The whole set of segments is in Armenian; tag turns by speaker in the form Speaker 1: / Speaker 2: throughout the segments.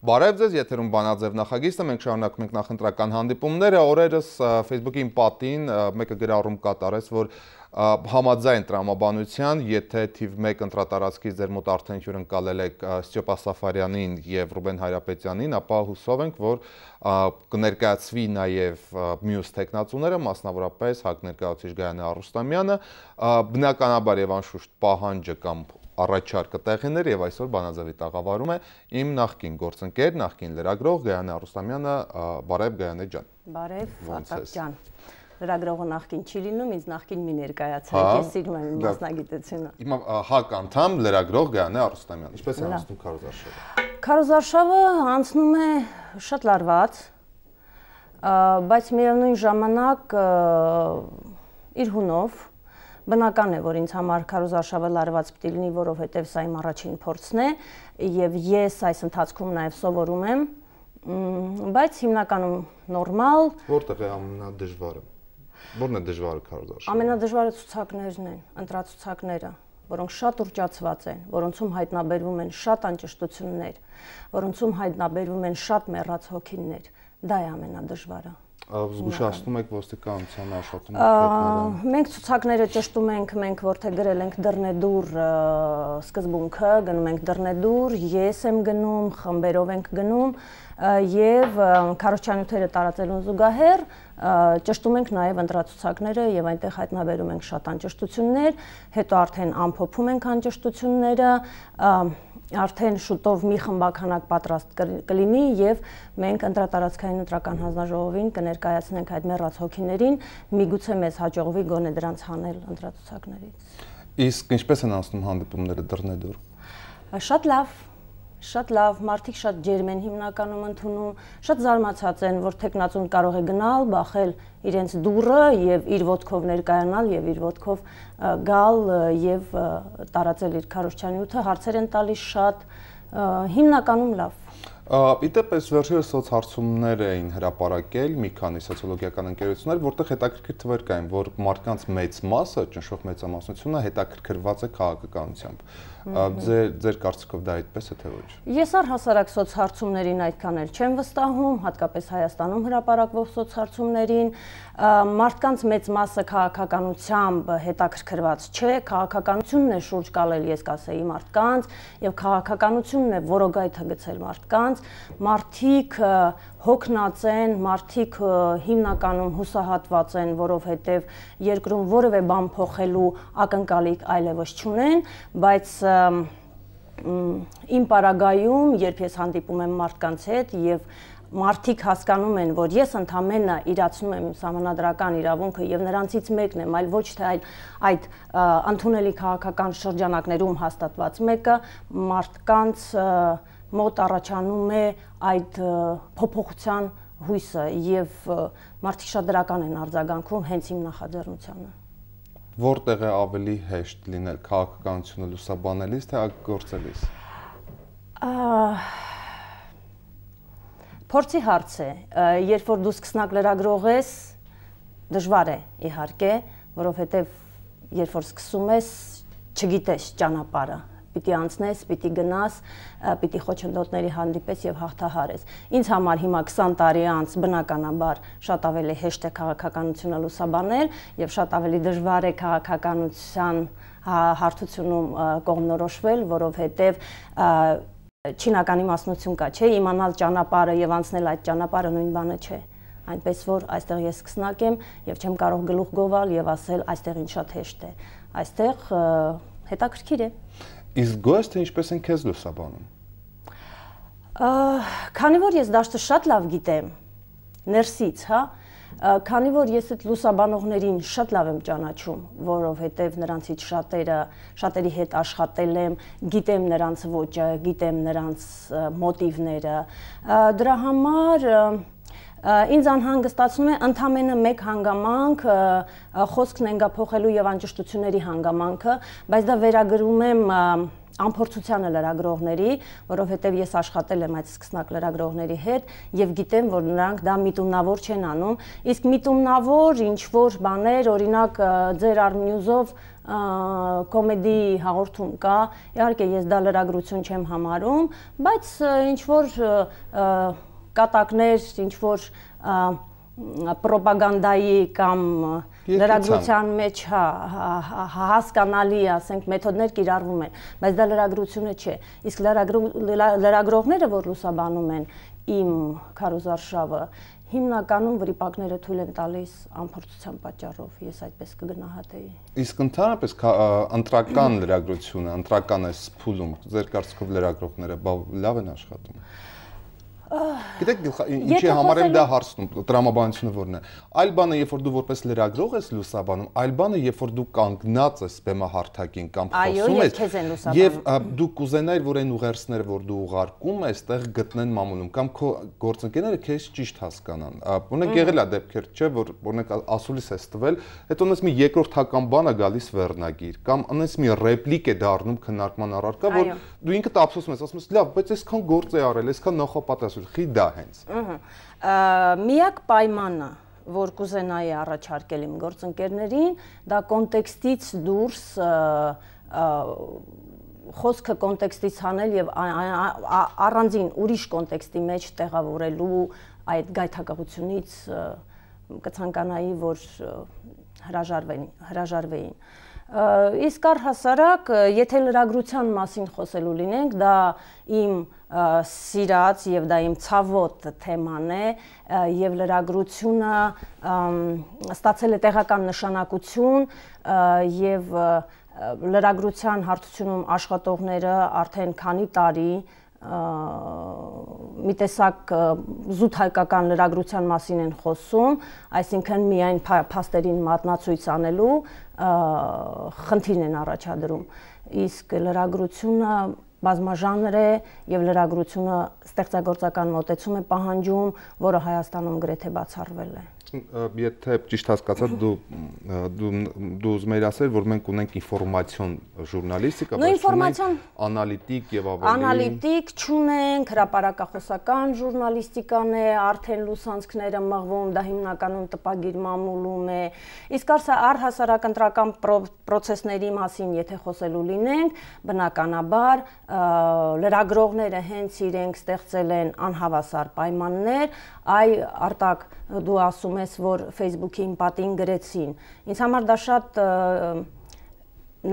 Speaker 1: Բարև ձեզ, եթերում Բանաձև նախագիծը, մենք շարունակում ենք նախընտրական հանդիպումները, օրերս Facebook-ի պատին մեկը գրառում կատարեց, որ համաձայն տրամաբանության, եթե թիվ 1 ընտրատարածքից ձեր մոտ արդեն հյուրընկալել եք Ստյոպա Սաֆարյանին եւ Ռուբեն Հայրապետյանին, ապա հուսով ենք, որ կներկայացվի նաեւ մյուս տեխնացուները, մասնավորապես ՀԱԿ ներկայացուցիչ Գայանե Արուստամյանը, բնականաբար եւ անշուշտ պահանջը կամ առաջարկը տեղիներ եւ այսօր Բանաձևի տաղավարում է իմ նախկին գործընկեր, նախկին լրագրող Գայանե Արուստամյանը, բարև Գայանե ջան։
Speaker 2: Բարև Արտակ ջան։ Լրագրողը նախկին չի լինում, ինձ նախկին մի ներկայացրեք, ես սիրում եմ մասնագիտությունը։
Speaker 1: Հիմա ՀԱԿ անդամ լրագրող Գայանե Արուստամյան, ինչպես է անցնում քարոզարշավը։
Speaker 2: Քարոզարշավը անցնում է շատ լարված, բայց միևնույն ժամանակ իր հունով բնական է, որ ինձ համար քարոզարշավը լարված պիտի լինի, որովհետև սա իմ առաջին փորձն է եւ ես այս ընթացքում նաեւ սովորում եմ, բայց հիմնականում նորմալ։
Speaker 1: Որտեղ է ամենադժվարը։ Որն է դժվարը քարոզարշավը։
Speaker 2: Ամենադժվարը ցուցակներն են, ընտրացուցակները, որոնք շատ ուռճացված են, որոնցում հայտնաբերվում են շատ անճշտություններ, որոնցում հայտնաբերվում են շատ մեռած հոգիներ։ Դա է ամենադժվարը։
Speaker 1: Զգուշացնում եք ոստիկանության աշխատանքը։
Speaker 2: Մենք ցուցակները ճշտում ենք, մենք որտեղ գրել ենք դռնեդուր սկզբունքը, գնում ենք դռնեդուր, ես եմ գնում, խմբերով ենք գնում եւ քարոզչանյութերը տարածելուն զուգահեռ ճշտում ենք նաեւ ընտրացուցակները եւ այնտեղ հայտնաբերում ենք շատ անճշտություններ, հետո արդեն ամփոփում ենք անճշտությունները, արդեն շուտով մի խմբականակ պատրաստ կլինի եւ մենք ընտրատարածքային ընտրական հանձնաժողովին կներկայացնենք այդ մեռած հոգիներին, միգուցե մեզ հաջողվի գոնե դրանց հանել ընտրացուցակներից։
Speaker 1: Իսկ ինչպես են անցնում հանդիպումները դռնեդուր։
Speaker 2: Շատ լավ, մարդիկ շատ ջերմ են հիմնականում ընդունում, շատ զարմացած են, որ տեխնացուն կարող է գնալ, բախել իրենց դուռը եւ իր ոտքով ներկայանալ եւ իր ոտքով գալ եւ տարածել իր քարոզչանյութը, հարցեր են տալիս շատ, հիմնականում լավ։
Speaker 1: Իդեպ վերջերս սոցհարցումներ էին հրապարակել մի քանի սոցիոլոգիական ընկերություններ, որտեղ հետաքրքիր թվեր կային, որ մարդկանց մեծ մասը, ճնշող մեծամասնությունը հետաքրքրված է քաղաքականությամբ։ Ձեր կարծիքով դա այդպես է թե ոչ։
Speaker 2: Ես առհասարակ սոցհարցումներին այդքան էլ չեմ վստահում, հատկապես Հայաստանում հրապարակվող սոցհարցումներին, մարդկանց մեծ մասը քաղաքականությամբ հետաքրքրված չէ, քաղաքականությունն է շուրջ կալել, ես կասեի, մարդկանց, եւ քաղաքականությունն է որոգայթը գցել մարդկանց, մարդիկ հոգնած են, մարդիկ հիմնականում հուսահատված են, որովհետև երկրում որևէ բան փոխելու ակնկալիք այլևս չունեն, բայց իմ պարագայում, երբ ես հանդիպում եմ մարդկանց հետ եւ մարդիկ հասկանում են, որ ես ընդամենը իրացնում եմ իմ սահմանադրական իրավունքը եւ նրանցից մեկն եմ, այլ ոչ թե այդ ընդունելի քաղաքական շրջանակներում հաստատված մեկը, մարդկանց մոտ առաջանում է այդ փոփոխության հույսը եւ մարդիկ շատ դրական են արձագանքում հենց իմ նախաձեռնությանը։
Speaker 1: Որտեղ է ավելի հեշտ լինել քաղաքականությունը լուսաբանելիս թե գործելիս։
Speaker 2: Փորձի հարց է, երբ որ դու սկսնակ լրագրող ես, դժվար է իհարկե, որովհետև երբ որ սկսում ես, չգիտես ճանապարհը, պիտի անցնես, պիտի գնաս, պիտի խոչընդոտների հանդիպես եւ հաղթահարես։ Ինձ համար հիմա 20 տարի անց բնականաբար շատ ավելի հեշտ է քաղաքականությունը լուսաբանել եւ շատ ավելի դժվար է քաղաքականության հարթությունում կողմնորոշվել, որովհետեւ չինական իմաստնություն կա, չէ, իմանալ ճանապարհը եւ անցնել այդ ճանապարհը նույն բանը չէ։ Այնպես որ այստեղ ես սկսնակ եմ եւ չեմ կարող գլուխ գովալ եւ ասել այստեղ ինչ շատ հեշտ է։ Այստեղ հետաքրքիր է։
Speaker 1: Իսկ գոհ թե ինչպես են քեզ լուսաբանում։
Speaker 2: Քանի որ ես դաշտը շատ լավ գիտեմ, ներսից, հա, քանի որ ես այդ լուսաբանողներին շատ լավ եմ ճանաչում, որովհետև նրանցից շատերի հետ աշխատել եմ, գիտեմ նրանց ոճը, գիտեմ նրանց մոտիվները, դրա համար ինձ անհանգստացնում է ընդամենը մեկ հանգամանք, խոսքն ընկա փոխելու եւ անճշտությունների հանգամանքը, բայց դա վերագրում եմ անփորձությանը լրագրողների, որովհետև ես աշխատել եմ այդ սկսնակ լրագրողների հետ եւ գիտեմ, որ նրանք դա միտումնավոր չեն անում, իսկ միտումնավոր ինչ որ բաներ, օրինակ ձեր Arnews-ով կոմեդի հաղորդում կա, իհարկե ես դա լրագրություն չեմ համարում, բայց ինչ որ կատակներ, ինչ որ պրոպագանդայի կամ լրագրության մեջ հասկանալի, ասենք, մեթոդներ կիրառվում են, բայց դա լրագրությունը չէ։ Իսկ լրագրողները, որ լուսաբանում են իմ քարոզարշավը, հիմնականում վրիպակները թույլ են տալիս անփորձության պատճառով, ես այդպես կգնահատեի։
Speaker 1: Իսկ ընդհանրապես ընտրական լրագրությունը, ընտրական այս փուլում, ձեր կարծիքով լրագրողները լավ են աշխատում։ Գիտեք, ինչի համար եմ դա հարցնում, տրամաբանությունը որն է։ Այլ բանը, երբ որ դու որպես լրագրող ես լուսաբանում, այլ բանը, երբ որ դու կանգնած ես բեմահարթակին կամ խոսում ես, եւ դու կուզենայիր, որ այն ուղերձները, որ դու ուղարկում ես, այդտեղ գտնեն մամուլում, կամ քո գործընկերները քեզ ճիշտ հասկանան։ Օրինակ եղել է դեպքեր, չէ, որ օրինակ ասուլիս ես տվել, հետո ունես մի երկրորդական բան է գալիս վերնագիր, կամ ունես մի ռեպլիկ է դառնում քննարկման առարկա, որ դու ինքդ ափսոսում ես, ասում ես, լավ, բայց այսքան գործ է արել, այսքան նախապատասխան խի դա հենց։
Speaker 2: Միակ պայմանը, որ կուզենայի առաջարկել իմ գործընկերներին, դա կոնտեքստից դուրս խոսքը կոնտեքստից հանել եւ առանձին ուրիշ կոնտեքստի մեջ տեղավորելու այդ գայթակղությունից կցանկանայի, որ հրաժարվեին։ Իսկ առհասարակ, եթե լրագրության մասին խոսելու լինենք, դա իմ սիրած եւ դա իմ ցավոտ թեման է եւ լրագրությունը ստացել է տեղական նշանակություն եւ լրագրության հարթությունում աշխատողները արդեն քանի տարի մի տեսակ զուտ հայկական լրագրության մասին են խոսում, այսինքն միայն փաստերին մատնացույց անելու խնդիրն են առաջադրում, իսկ լրագրությունը բազմաժանր է եւ լրագրությունը ստեղծագործական մոտեցում է պահանջում, որը Հայաստանում գրեթե բացառվել է։
Speaker 1: Եթե ճիշտ հասկացա, դու ուզում ես ասել, որ մենք ունենք ինֆորմացիոն ժուրնալիստիկա,
Speaker 2: բայց ունենք
Speaker 1: անալիտիկ եւ ավելի
Speaker 2: անալիտիկ չունենք, հրապարակախոսական ժուրնալիստիկան է, արդեն լուսանցքները մղվում, դա հիմնականում տպագիր մամուլում է։ Իսկ առհասարակ ընտրական պրոցեսների մասին, եթե խոսելու լինենք, բնականաբար լրագրողները հենց իրենք ստեղծել են անհավասար պայմաններ, Արտակ, դու ասում ես, որ Facebook-ի պատին գրեցին։ Ինձ համար դա շատ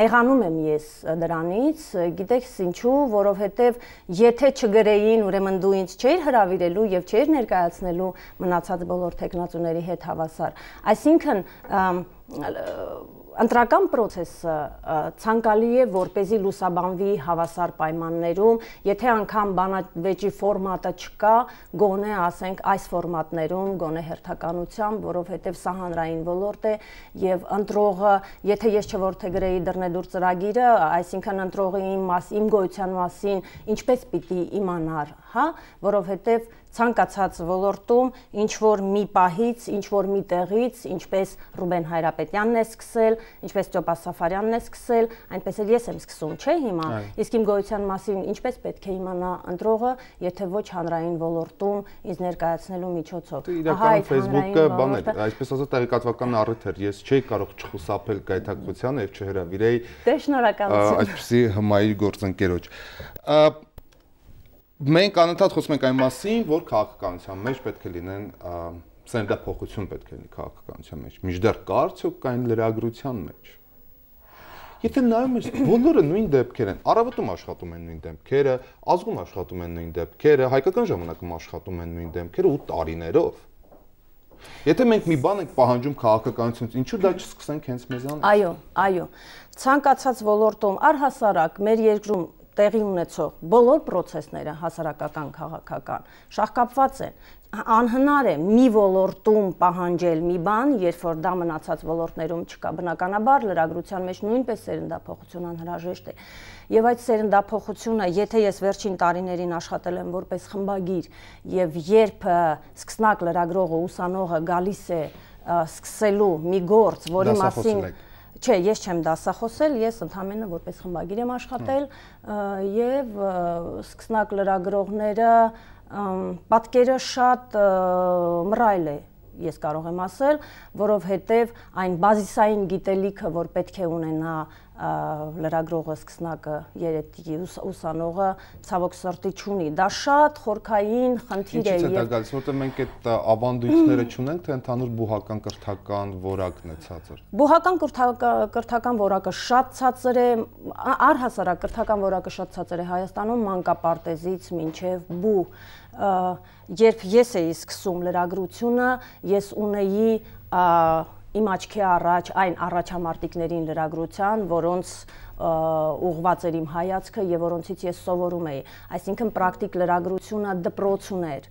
Speaker 2: նեղանում եմ ես դրանից, գիտեք ինչու, որովհետև եթե չգրեին, ուրեմն դու ինձ չէիր հրավիրելու եւ չէիր ներկայացնելու մնացած բոլոր տեխնացուների հետ հավասար։ Այսինքն ընտրական պրոցեսը ցանկալի է, որպեսզի լուսաբանվի հավասար պայմաններում, եթե անգամ բանավեճի ֆորմատը չկա, գոնե ասենք այս ֆորմատներում, գոնե հերթականությամբ, որովհետև սա հանրային ոլորտ է եւ ընտրողը, եթե ես չորթեգրեի դռնեդուր ծրագիրը, այսինքն ընտրողի իմ գոյության մասին ինչպես պիտի իմանար, հա, որովհետև ցանկացած ոլորտում ինչ որ մի պահից, ինչ որ մի տեղից, ինչպես Ռուբեն Հայրապետյանն է սկսել, ինչպես Ճոպաս Սաֆարյանն է սկսել, այնպես էլ ես եմ սկսում, չէ՞ հիմա։ Իսկ իմ գոյության մասին ինչպես պետք է իմանա ընտրողը, եթե ոչ հանրային ոլորտում ինձ ներկայացնելու միջոցով։
Speaker 1: Իրականում Facebook-ը բան է, այսպես ասած տեղեկատվական առիթ էր, ես չէի կարող չխուսափել գայթակղությանը եւ չհրավիրեի։
Speaker 2: Դե շնորհակալություն։
Speaker 1: Այսպեսի հմայի գործընկերոջ։ Մենք անընդհատ խոսում ենք այն մասին, որ քաղաքականության մեջ պետք է լինեն սերնդափոխություն պետք է լինի քաղաքականության մեջ, մինչդեռ կա արդյոք կային լրագրության մեջ։ Եթե նայում ես, բոլորը նույն դեպքեր են, Առավոտում աշխատում են նույն դեպքերը, Ազգում աշխատում են նույն դեպքերը, Հայկական ժամանակում աշխատում են նույն դեպքերը ու տարիներով։ Եթե մենք մի բան ենք պահանջում քաղաքականությունից, ինչու դա չսկսենք հենց մեզանից։
Speaker 2: Այո, ցանկացած ոլորտում առհասարակ մեր երկրում տեղի ունեցող բոլոր պրոցեսները հասարակական, քաղաքական շահկապված են, անհնար է մի ոլորտում պահանջել մի բան, երբ որ դա մնացած ոլորտներում չկա, բնականաբար լրագրության մեջ նույնպես սերնդափոխություն անհրաժեշտ է։ Եվ այդ սերնդափոխությունը, եթե ես վերջին տարիներին աշխատել եմ որպես խմբագիր, եւ երբ սկսնակ լրագրողը, ուսանողը գալիս է սկսելու մի գործ, որի մասին Չէ, ես չեմ դասախոսել, ես ընդհանրապես որպես խմբագիր եմ աշխատել եւ սկսնակ լրագրողները պատկերը շատ մռայլ է, ես կարող եմ ասել, որովհետեւ այն բազիսային գիտելիքը, որ պետք է ունենա լրագրողը, սկսնակը, երետի ուսանողը, ցավոք սրտի չունի։ Դա շատ խորքային խնդիր է։
Speaker 1: Ինչի՞ց է դա գալիս, որտեղ մենք այդ ավանդույթները չունենք, թե ընդհանուր բուհական կրթական որակն է ցածր։
Speaker 2: Բուհական կրթական որակը շատ ցածր է, առհասարակ կրթական որակը շատ ցածր է Հայաստանում մանկապարտեզից մինչև բու։ Երբ ես էի սկսում լրագրությունը, ես ունեի իմ աչքի առաջ այն առաջամարտիկներին լրագրության, որոնց ուղղված էր իմ հայացքը եւ որոնցից ես սովորում էի, այսինքն պրակտիկ լրագրությունը դպրոցուն էր,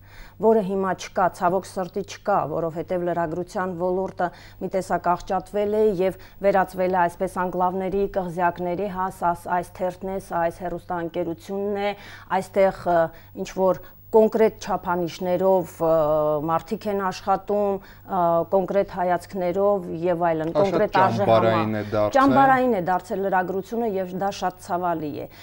Speaker 2: որը հիմա չկա, ցավոք սրտի չկա, որովհետեւ լրագրության ոլորտը մի տեսակ աղճատվել է եւ վերածվել է այսպես անկլավների, կղզյակների, այս թերթն է, այս հեռուստաընկերությունն է, այստեղ ինչ որ կոնկրետ չափանիշներով մարդիկ են աշխատում, կոնկրետ հայացքներով եւ այլն, կոնկրետ արժեհամար։ Ճամբարային է դարձել լրագրությունը եւ դա շատ ցավալի է։